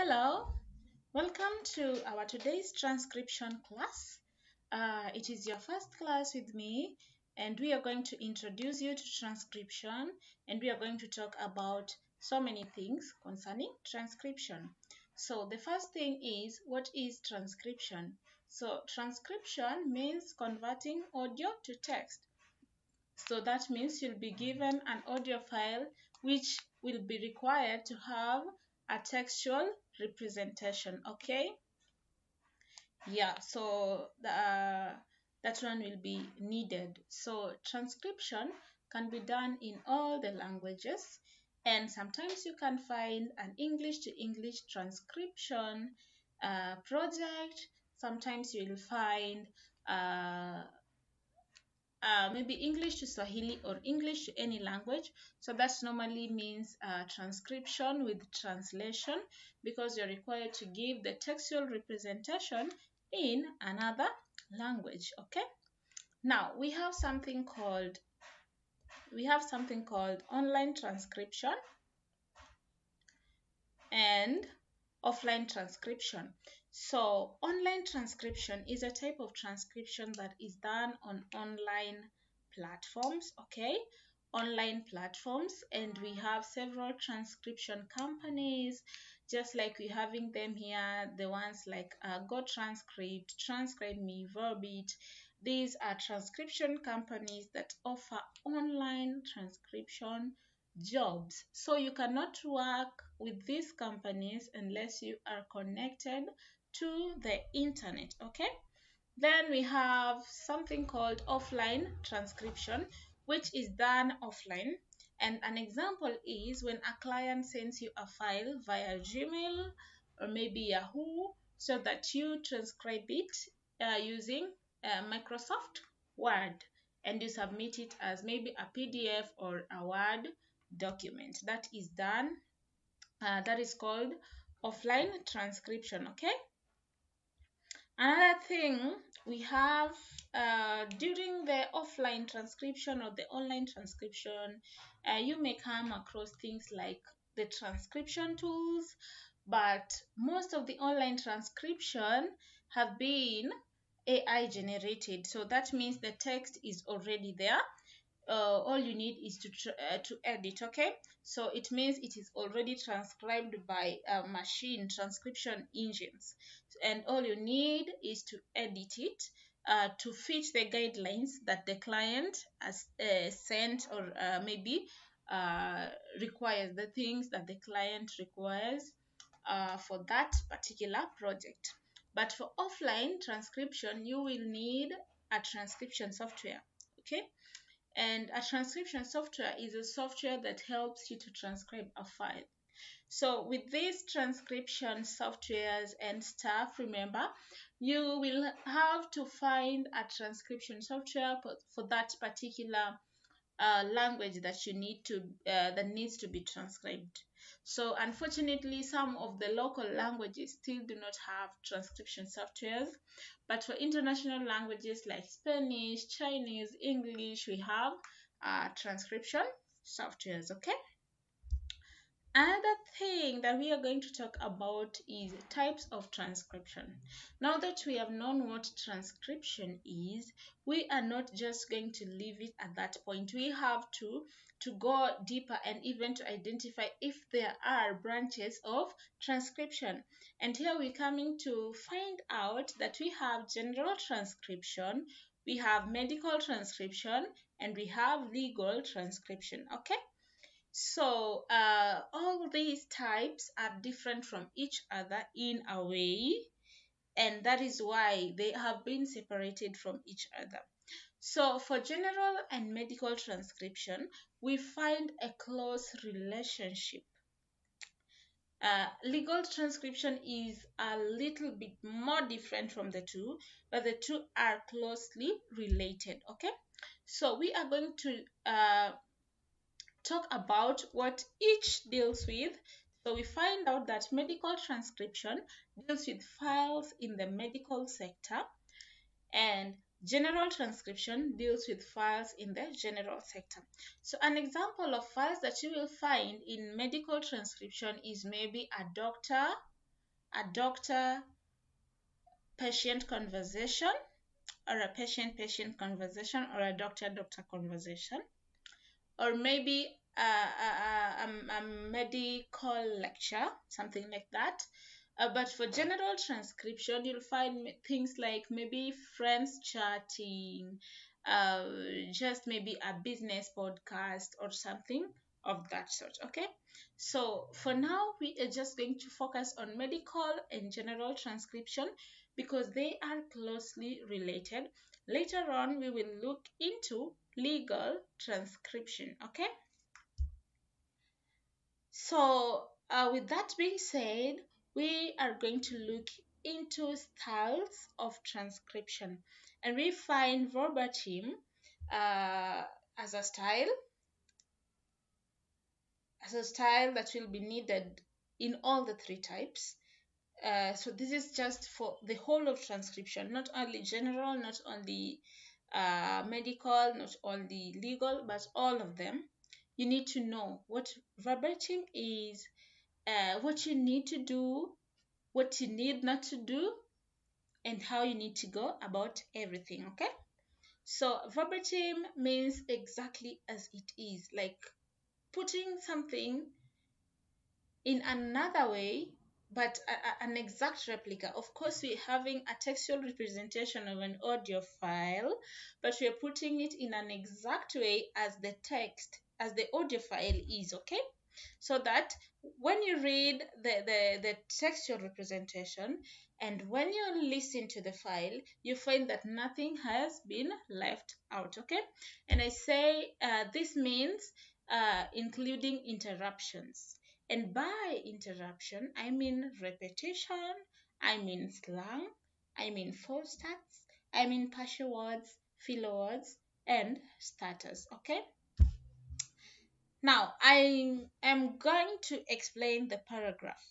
Hello, welcome to our today's transcription class. It is your first class with me, and we are going to introduce you to transcription, and we are going to talk about so many things concerning transcription. So the first thing is, what is transcription? So transcription means converting audio to text. So that means you'll be given an audio file which will be required to have a textual representation. Okay, yeah, so that one will be needed. So transcription can be done in all the languages, and sometimes you can find an English to English transcription project. Sometimes you will find uh, maybe English to Swahili or English to any language. So that normally means transcription with translation, because you're required to give the textual representation in another language. Okay. Now we have something called online transcription and offline transcription. So online transcription is a type of transcription that is done on online platforms, okay? Online platforms, and we have several transcription companies, just like we're having them here, the ones like Go Transcript, Transcribe Me, Verbit. These are transcription companies that offer online transcription jobs. So you cannot work with these companies unless you are connected to the internet. Okay. Then we have something called offline transcription, which is done offline. And an example is when a client sends you a file via Gmail or maybe Yahoo, so that you transcribe it using Microsoft Word, and you submit it as maybe a PDF or a Word document. That is done. That is called offline transcription. Okay. Another thing we have during the offline transcription or the online transcription, you may come across things like the transcription tools, but most of the online transcription have been AI generated. So that means the text is already there. All you need is to edit. Okay, so it means it is already transcribed by machine transcription engines, and all you need is to edit it to fit the guidelines that the client has sent, or maybe requires, the things that the client requires for that particular project. But for offline transcription, you will need a transcription software. Okay, and a transcription software is a software that helps you to transcribe a file. So with these transcription softwares and stuff, remember, you will have to find a transcription software for that particular language that you need to that needs to be transcribed. So unfortunately, some of the local languages still do not have transcription softwares, but for international languages like Spanish, Chinese, English, we have transcription softwares. Okay. Another thing that we are going to talk about is types of transcription. Now that we have known what transcription is, we are not just going to leave it at that point. We have to go deeper and even to identify if there are branches of transcription. And here we're coming to find out that we have general transcription, we have medical transcription, and we have legal transcription. Okay. So all these types are different from each other in a way, and that is why they have been separated from each other. So for general and medical transcription, we find a close relationship. Legal transcription is a little bit more different from the two, but the two are closely related. Okay, so we are going to talk about what each deals with. So we find out that medical transcription deals with files in the medical sector, and general transcription deals with files in the general sector. So an example of files that you will find in medical transcription is maybe a doctor a doctor-patient conversation, or a patient-patient conversation, or a doctor-doctor conversation, or maybe a medical lecture, something like that. But for general transcription, you'll find things like maybe friends chatting, uh, just maybe a business podcast or something of that sort. Okay, so for now, we are just going to focus on medical and general transcription because they are closely related. Later on, we will look into legal transcription. Okay, so with that being said, we are going to look into styles of transcription, and we find verbatim uh, as a style that will be needed in all the three types. So this is just for the whole of transcription, not only general, not only medical, not only legal, but all of them. You need to know what verbatim is, what you need to do, what you need not to do, and how you need to go about everything. Okay, so verbatim means exactly as it is, like putting something in another way, but an exact replica. Of course, we're having a textual representation of an audio file, but we're putting it in an exact way as the text, as the audio file is. Okay, so that when you read the textual representation and when you listen to the file, you find that nothing has been left out. Okay, and I say this means including interruptions. And by interruption, I mean repetition, I mean slang, I mean false starts, I mean partial words, filler words, and starters. Okay, now I am going to explain the paragraph.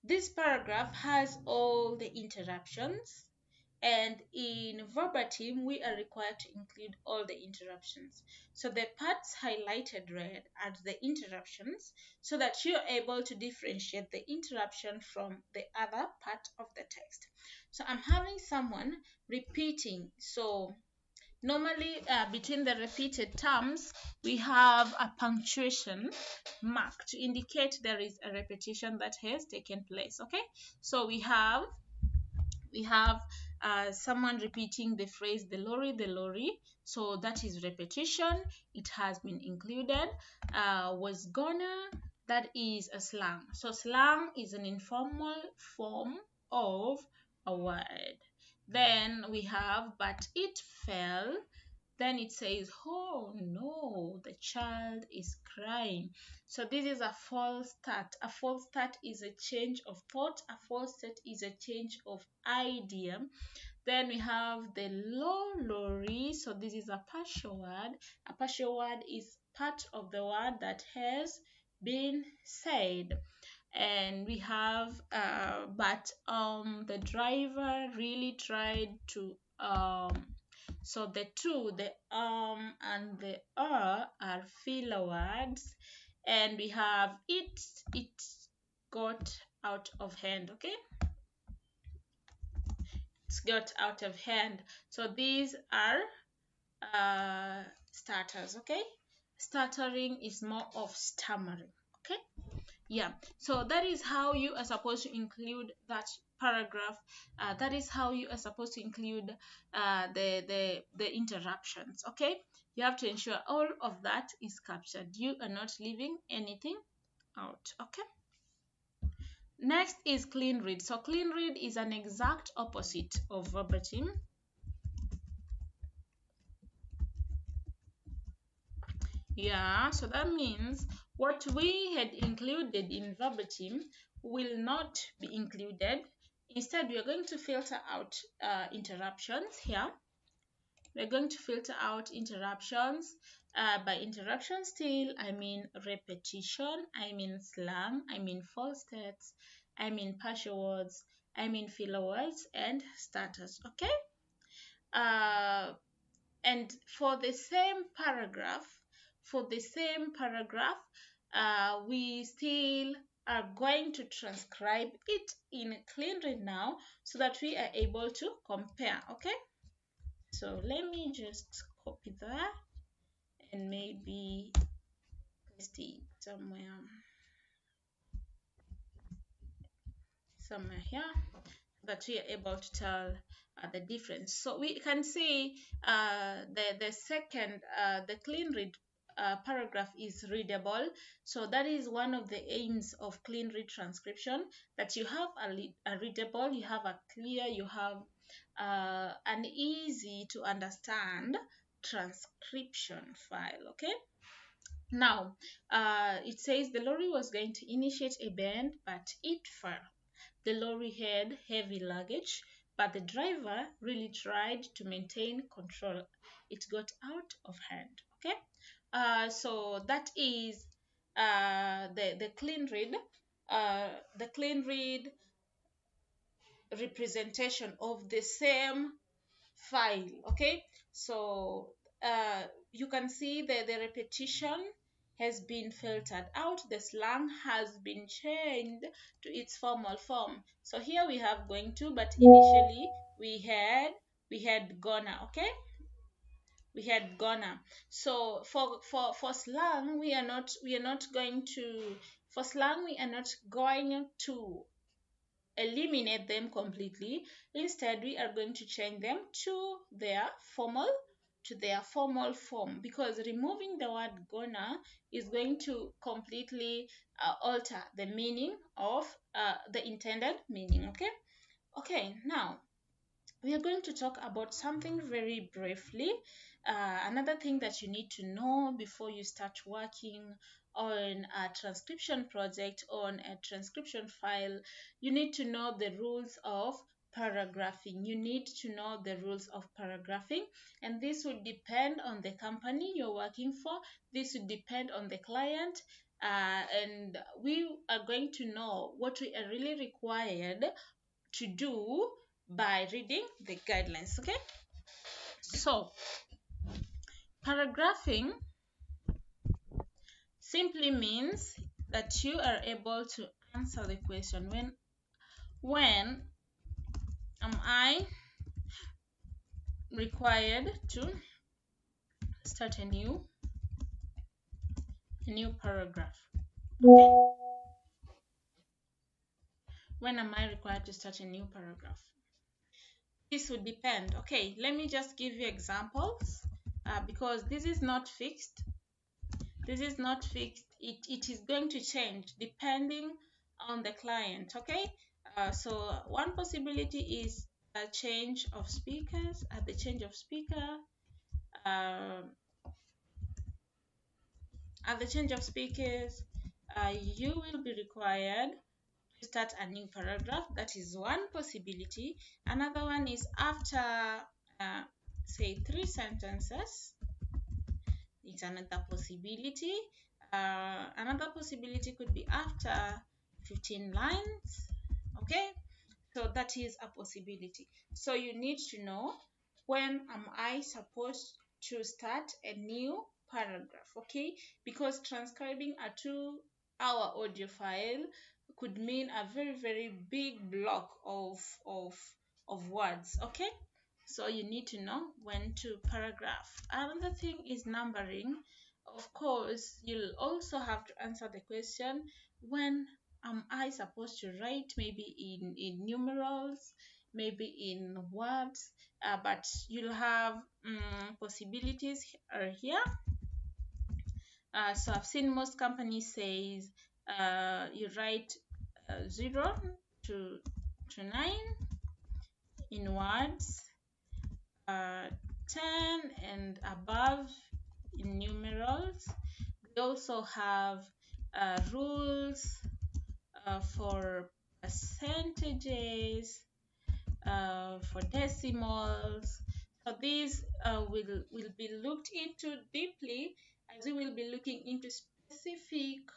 This paragraph has all the interruptions, and in verbatim we are required to include all the interruptions. So the parts highlighted red are the interruptions, so that you're able to differentiate the interruption from the other part of the text. So I'm having someone repeating. So normally, between the repeated terms, we have a punctuation mark to indicate there is a repetition that has taken place. Okay, so we have someone repeating the phrase the lorry, so that is repetition. It has been included. Was gonna, that is a slang. So slang is an informal form of a word. Then we have but it fell. Then it says, oh no, the child is crying. So this is a false start. A false start is a change of thought. A false start is a change of idea. Then we have the lorry. So this is a partial word. A partial word is part of the word that has been said. And we have but the driver really tried to so the two, the and the are filler words, and we have it got out of hand. Okay, it's got out of hand. So these are starters. Okay, stuttering is more of stammering. Okay, yeah, so that is how you are supposed to include that paragraph. That is how you are supposed to include the interruptions. Okay, you have to ensure all of that is captured. You are not leaving anything out. Okay, next is clean read. So clean read is an exact opposite of verbatim. Yeah, so that means what we had included in verbatim will not be included. Instead, we are going to filter out interruptions here. We're going to filter out interruptions. By interruption still, I mean repetition, I mean slang, I mean false starts, I mean partial words, I mean filler words, and starters. Okay? Uh, and for the same paragraph, we still are going to transcribe it in clean read now so that we are able to compare. Okay, so let me just copy that and maybe paste it somewhere here, that we are able to tell the difference. So we can see the second, the clean read paragraph is readable. So that is one of the aims of clean read transcription, that you have a readable, you have a clear, you have an easy to understand transcription file. Okay, now it says the lorry was going to initiate a bend, but it failed. The lorry had heavy luggage, but the driver really tried to maintain control. It got out of hand. Okay, so that is the clean read, the clean read representation of the same file. Okay, so you can see that the repetition has been filtered out, the slang has been changed to its formal form. So here we have going to, but initially we had gonna. Okay, we had gonna. So for slang, we are not going to, for slang we are not going to eliminate them completely. Instead, we are going to change them to their formal form, because removing the word gonna is going to completely alter the meaning of the intended meaning. Okay, now we are going to talk about something very briefly. Another thing that you need to know before you start working on a transcription project, on a transcription file, you need to know the rules of paragraphing. You need to know the rules of paragraphing, and this would depend on the company you're working for. This would depend on the client, and we are going to know what we are really required to do by reading the guidelines. Okay, so paragraphing simply means that you are able to answer the question, when am I required to start a new paragraph. Okay, when am I required to start a new paragraph? This would depend. Okay, let me just give you examples, because this is not fixed. This is not fixed. It is going to change depending on the client. Okay, so one possibility is a change of speakers. At the change of speaker, you will be required to start a new paragraph. That is one possibility. Another one is after say 3 sentences. It's another possibility. Another possibility could be after 15 lines. Okay, so that is a possibility. So you need to know, when am I supposed to start a new paragraph? Okay, because transcribing a 2-hour audio file could mean a very big block of words. Okay, so you need to know when to paragraph. Another thing is numbering. Of course, you'll also have to answer the question, when am I supposed to write, maybe in numerals, maybe in words, but you'll have possibilities here. So I've seen most companies says you write 0 to 9 in words, 10 and above in numerals. We also have rules for percentages, for decimals. So these will be looked into deeply, as we will be looking into specific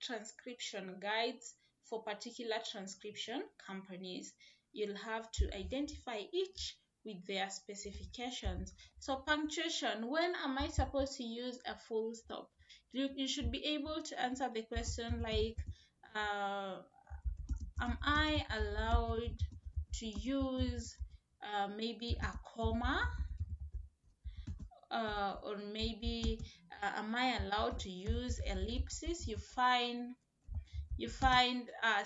transcription guides for particular transcription companies. You'll have to identify each with their specifications. So punctuation, when am I supposed to use a full stop? You should be able to answer the question like, am I allowed to use maybe a comma, or maybe am I allowed to use ellipsis? You find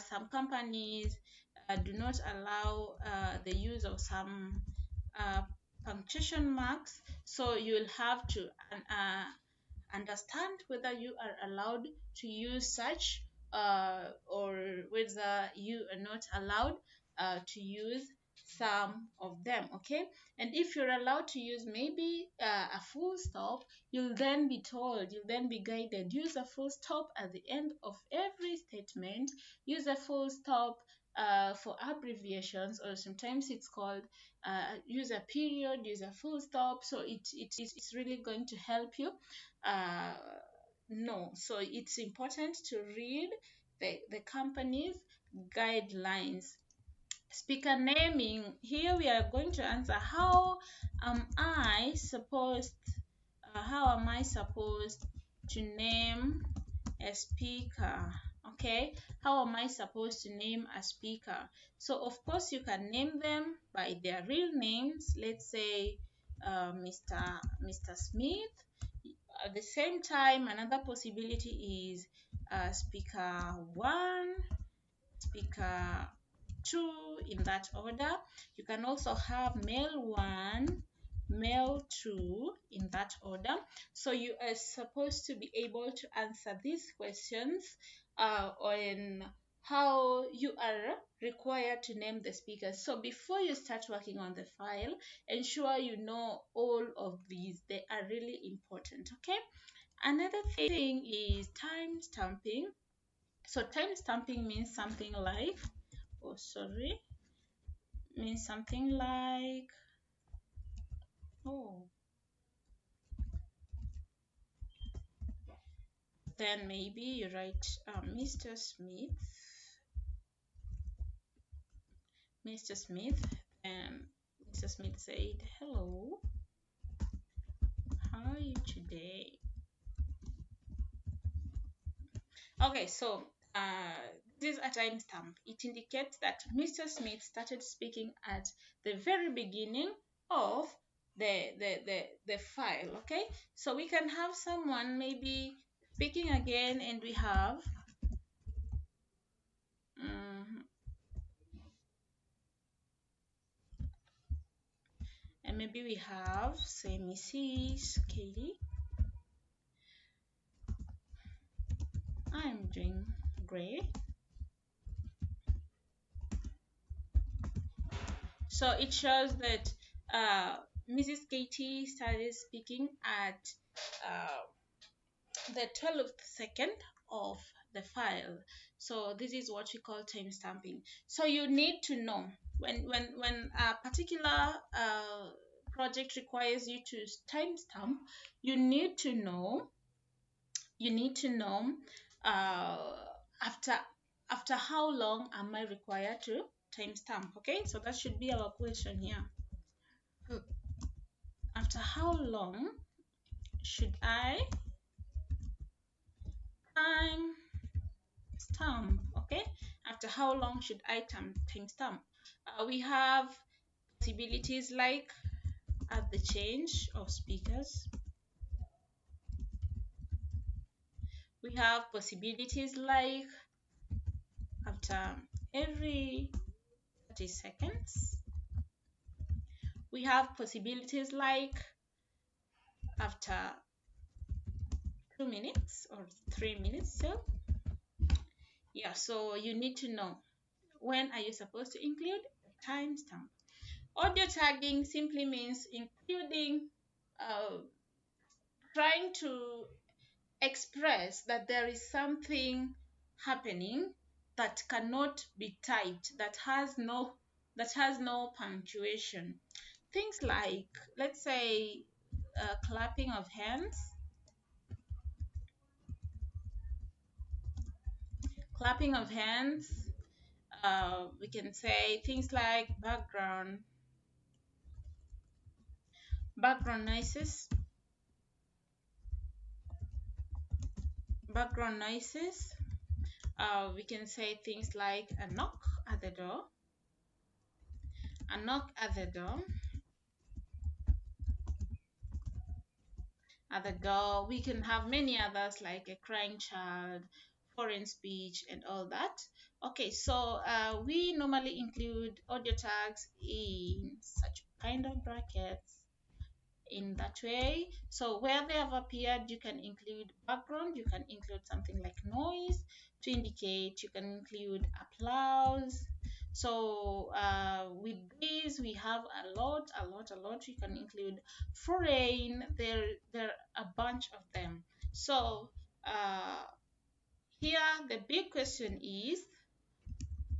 some companies do not allow the use of some uh, punctuation marks, so you'll have to understand whether you are allowed to use such, or whether you are not allowed to use some of them. Okay, and if you're allowed to use maybe a full stop, you'll then be guided. Use a full stop at the end of every statement. Use a full stop for abbreviations, or sometimes it's called use a period, use a full stop. So it's really going to help you uh, know. So it's important to read the company's guidelines. Speaker naming. Here we are going to answer how am I supposed to name a speaker? Okay, how am I supposed to name a speaker? So of course you can name them by their real names. Let's say Mr. Smith. At the same time, another possibility is speaker 1, speaker 2, in that order. You can also have male 1, male 2, in that order. So you are supposed to be able to answer these questions on how you are required to name the speakers. So before you start working on the file, ensure you know all of these. They are really important. Okay, another thing is time stamping. So time stamping means something like, means something like, oh, then maybe you write Mr. Smith, Mr. Smith, and Mr. Smith said, hello, how are you today? Okay, so this is a timestamp. It indicates that Mr. Smith started speaking at the very beginning of the file. Okay, so we can have someone maybe speaking again, and we have and maybe we have, say, Mrs. Katie. I'm doing great. So it shows that Mrs. Katie started speaking at the 12th second of the file. So this is what we call time stamping. So you need to know when a particular project requires you to timestamp, you need to know uh, after how long am I required to timestamp. Okay, so that should be our question here. After how long should I timestamp? Okay, after how long should I timestamp? We have possibilities like at the change of speakers. We have possibilities like after every 30 seconds. We have possibilities like after 2 minutes or 3 minutes. So yeah, so you need to know when are you supposed to include a timestamp. Audio tagging simply means including, trying to express that there is something happening that cannot be typed, that has no punctuation. Things like, let's say, clapping of hands, we can say things like background noises, background noises, we can say things like a knock at the door, a knock at the door, at the door. We can have many others like a crying child, foreign speech, and all that. Okay, so we normally include audio tags in such kind of brackets in that way. So where they have appeared, you can include background, you can include something like noise to indicate, you can include applause. So with these we have a lot. You can include foreign. There are a bunch of them. So here the big question is,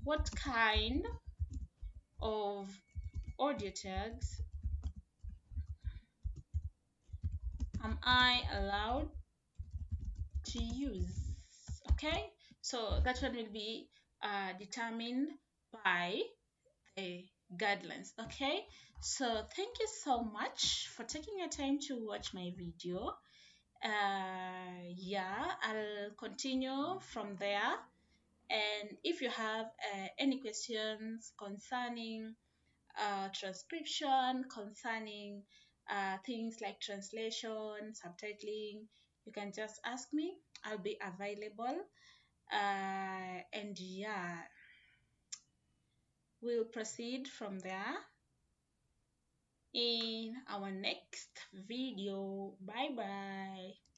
what kind of audio tags am I allowed to use? Okay, so that one will be determined by the guidelines. Okay, so thank you so much for taking your time to watch my video. Yeah, I'll continue from there, and if you have any questions concerning transcription, concerning things like translation, subtitling, you can just ask me. I'll be available. And yeah, we'll proceed from there in our next video. Bye bye.